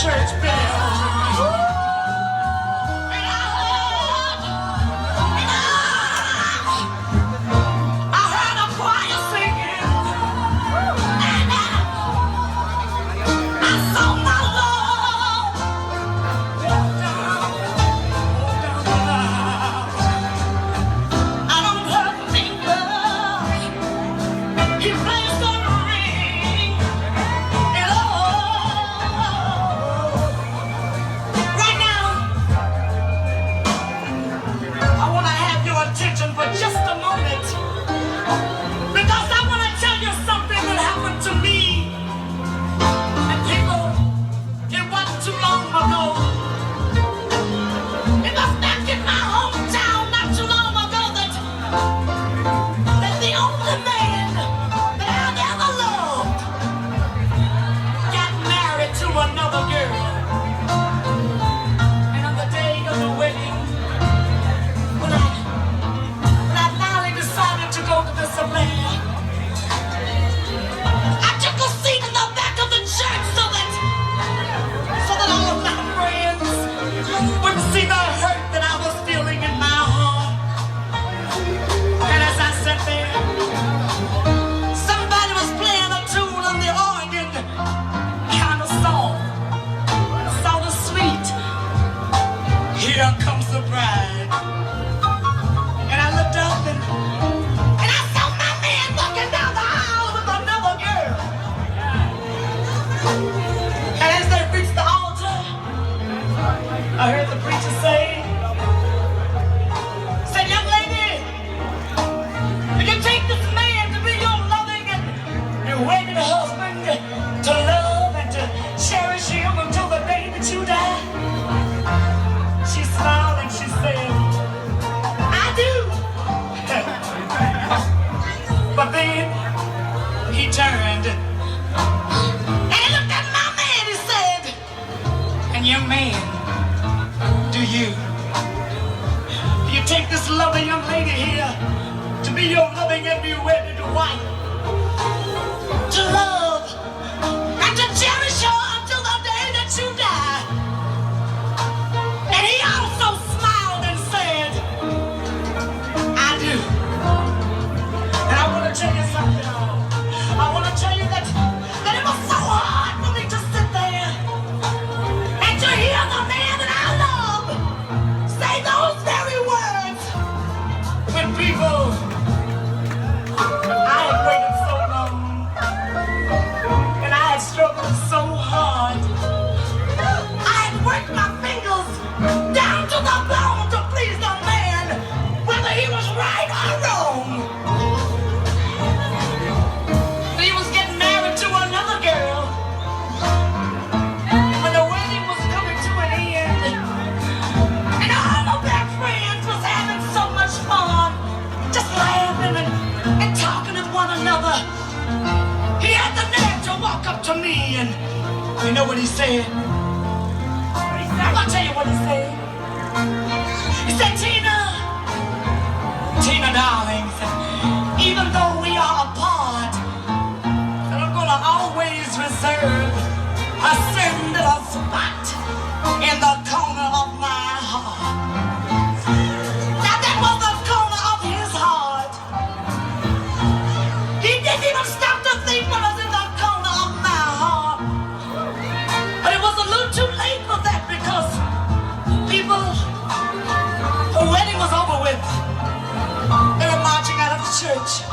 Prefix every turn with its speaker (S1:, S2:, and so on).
S1: church bell. Attention for just a moment, because I want to tell you something that happened to me. And people, it wasn't too long ago. It was back in my hometown not too long ago that the only man that I've ever loved got married to another girl. And on the day of the wedding, to go to this affair, I took a seat in the back of the church so that all of my friends wouldn't see the hurt that I was feeling in my heart. And as I sat there, somebody was playing a tune on the organ, kind of soft, sort of sweet. Here comes the bride. And I looked up and I heard the preacher say, young lady, you take this man to be your loving and your wedded husband, to love and to cherish him until the day that you die. She smiled and she said, I do. But then he turned and he looked at my man, he said, and young man, do you take this lovely young lady here to be your loving and be wedded wife, to love and to cherish her until the day that you die? And he also smiled and said, I do. And I want to tell you something. I want to tell you that it was so hard for me to sit there and to hear the man that I love say those very words. When people, I had waited so long and I had struggled so hard. I had worked my fingers down to the bone to please the man, whether he was right or wrong. He was getting married to another girl. When the wedding was coming to an end, and all of their friends was having so much fun, just laughing and talking with one another, he had the nerve to walk up to me, and you know what he said? I'm gonna tell you what he said. He said, Tina darling, he said, even though we are apart, I'm gonna always reserve a certain little spot in the corner of my heart. Now that was the corner of his heart. He didn't even stop to think what was in the corner of my heart. But it was a little too late for that, because people, the wedding was over with. They were marching out of the church.